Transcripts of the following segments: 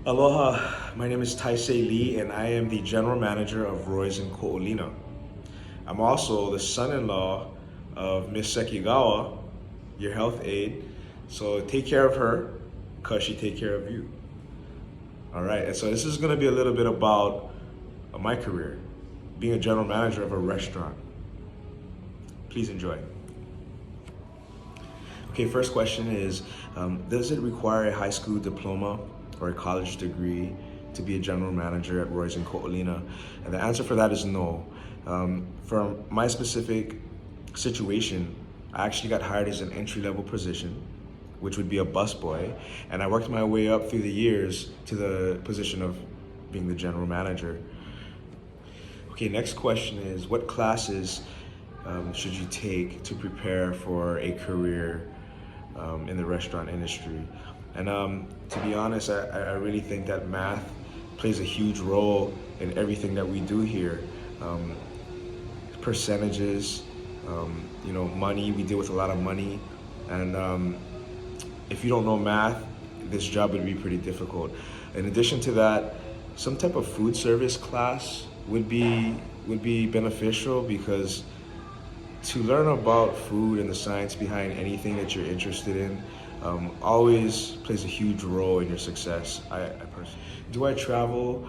Aloha, my name is Taisei Lee and I am the general manager of Roy's in Ko'olina. I'm also the son-in-law of Miss Sekigawa, your health aide. So take care of her because she take care of you. All right, and so this is gonna be a little bit about my career, being a general manager of a restaurant. Please enjoy. Okay, first question is, does it require a high school diploma or a college degree to be a general manager at Roy's in Ko'olina? And the answer for that is no. For my specific situation, I actually got hired as an entry-level position, which would be a busboy, and I worked my way up through the years to the position of being the general manager. Okay, next question is, what classes should you take to prepare for a career in the restaurant industry? And to be honest, I really think that math plays a huge role in everything that we do here. Percentages, money, we deal with a lot of money. And if you don't know math, this job would be pretty difficult. In addition to that, some type of food service class would be beneficial, because to learn about food and the science behind anything that you're interested in always plays a huge role in your success. I personally. Do I travel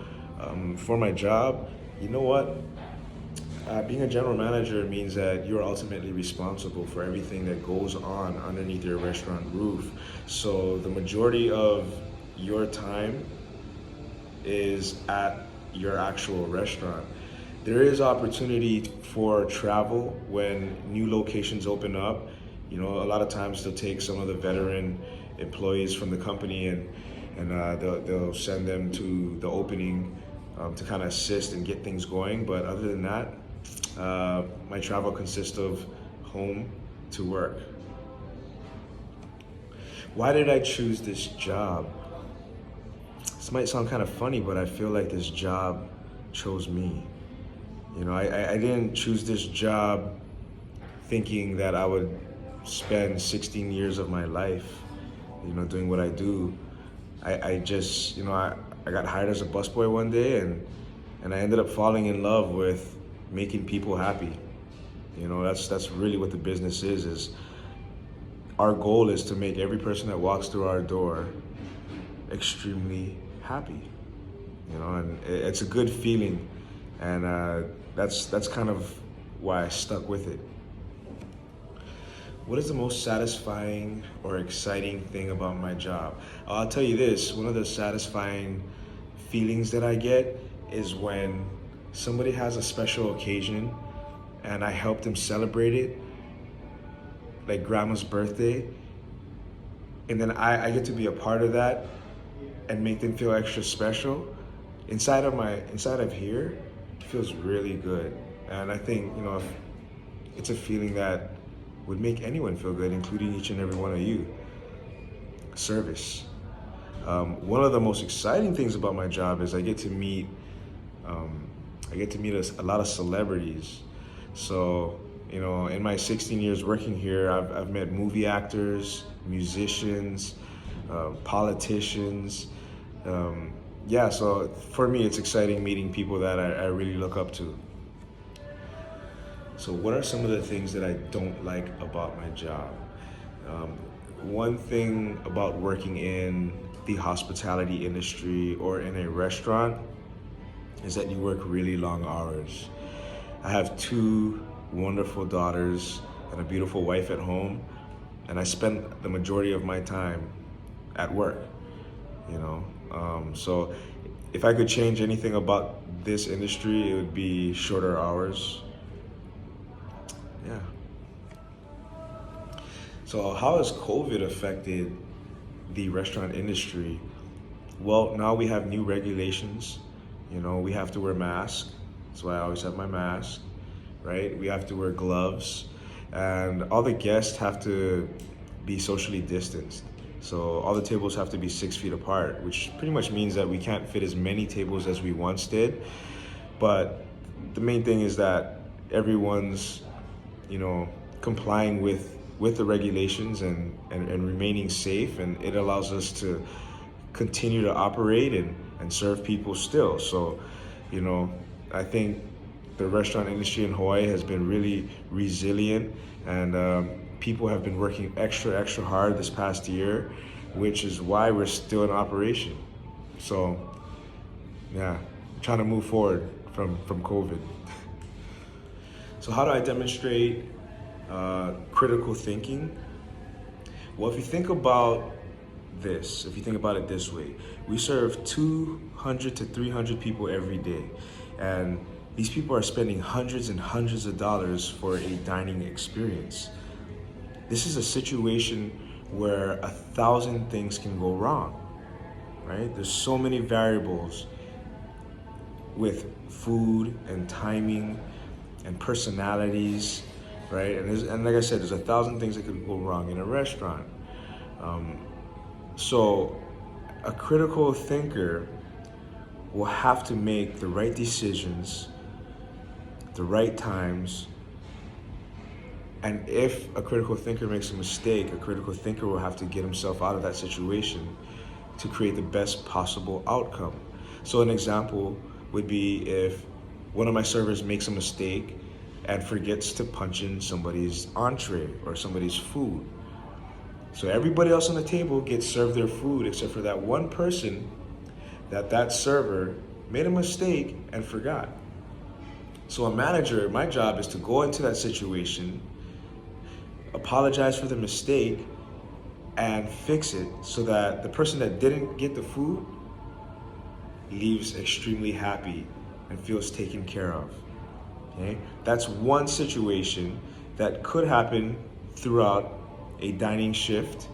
for my job? You know what? Being a general manager means that you're ultimately responsible for everything that goes on underneath your restaurant roof. So the majority of your time is at your actual restaurant. There is opportunity for travel when new locations open up. You know, a lot of times they'll take some of the veteran employees from the company and they'll send them to the opening to kind of assist and get things going. But other than that, my travel consists of home to work. Why did I choose this job? This might sound kind of funny, but I feel like this job chose me. You know, I didn't choose this job thinking that I would spend 16 years of my life, doing what I do. I just, I got hired as a busboy one day, and I ended up falling in love with making people happy. That's really what the business is our goal is to make every person that walks through our door extremely happy. And it's a good feeling, and that's kind of why I stuck with it. What is the most satisfying or exciting thing about my job? I'll tell you this, one of the satisfying feelings that I get is when somebody has a special occasion and I help them celebrate it, like grandma's birthday, and then I get to be a part of that and make them feel extra special. Inside of here, it feels really good. And I think, it's a feeling that would make anyone feel good, including each and every one of you. Service. One of the most exciting things about my job is I get to meet a lot of celebrities. So, in my 16 years working here, I've met movie actors, musicians, politicians. So for me, it's exciting meeting people that I really look up to. So what are some of the things that I don't like about my job? One thing about working in the hospitality industry or in a restaurant is that you work really long hours. I have two wonderful daughters and a beautiful wife at home, and I spend the majority of my time at work, So if I could change anything about this industry, it would be shorter hours. Yeah. So how has COVID affected the restaurant industry? Well, now we have new regulations. We have to wear masks. That's why I always have my mask, right? We have to wear gloves, and all the guests have to be socially distanced. So all the tables have to be 6 feet apart, which pretty much means that we can't fit as many tables as we once did. But the main thing is that everyone's, complying with the regulations and remaining safe, and it allows us to continue to operate and serve people still. So, you know, I think the restaurant industry in Hawaii has been really resilient, and people have been working extra hard this past year, which is why we're still in operation. So, yeah, trying to move forward from COVID. So how do I demonstrate critical thinking? Well, if you think about if you think about it this way, we serve 200 to 300 people every day, and these people are spending hundreds and hundreds of dollars for a dining experience. This is a situation where 1,000 things can go wrong, right? There's so many variables with food and timing and personalities, right? And like I said, there's 1,000 things that could go wrong in a restaurant. So a critical thinker will have to make the right decisions, the right times, and if a critical thinker makes a mistake, a critical thinker will have to get himself out of that situation to create the best possible outcome. So an example would be if one of my servers makes a mistake and forgets to punch in somebody's entree or somebody's food. So everybody else on the table gets served their food except for that one person that server made a mistake and forgot. So a manager, my job is to go into that situation, apologize for the mistake, and fix it so that the person that didn't get the food leaves extremely happy and feels taken care of. Okay? That's one situation that could happen throughout a dining shift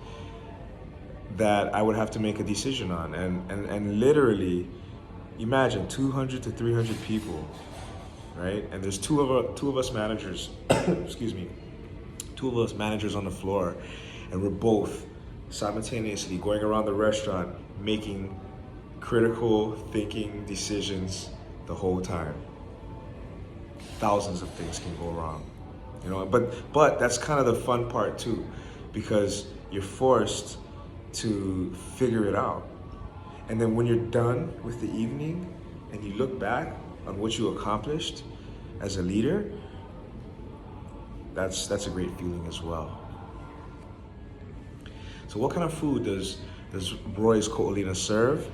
that I would have to make a decision on. And literally, imagine 200 to 300 people, right? And there's two of us managers, excuse me, two of us managers on the floor, and we're both simultaneously going around the restaurant making critical thinking decisions the whole time. Thousands of things can go wrong, you know, but that's kind of the fun part too, because you're forced to figure it out. And then when you're done with the evening and you look back on what you accomplished as a leader, that's a great feeling as well. So what kind of food does Roy's Ko'olina serve?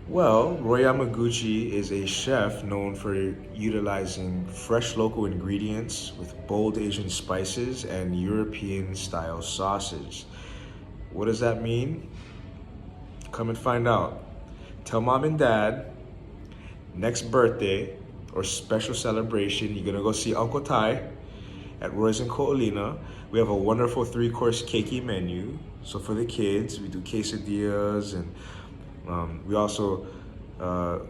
Well, Roy Yamaguchi is a chef known for utilizing fresh local ingredients with bold Asian spices and European style sausage. What does that mean? Come and find out. Tell mom and dad, next birthday or special celebration, you're gonna go see Uncle Tai at Roy's in Ko'olina. We have a wonderful 3-course keiki menu. So for the kids, we do quesadillas, and we also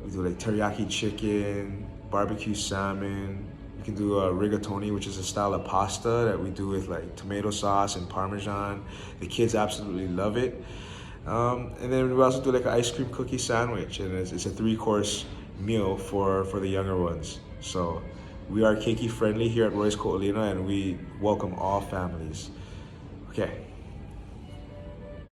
we do like teriyaki chicken, barbecue salmon. We can do a rigatoni, which is a style of pasta that we do with like tomato sauce and Parmesan. The kids absolutely love it. And then we also do like an ice cream cookie sandwich, and it's a 3-course meal for the younger ones. So we are keiki friendly here at Roy's Ko'olina, and we welcome all families. Okay.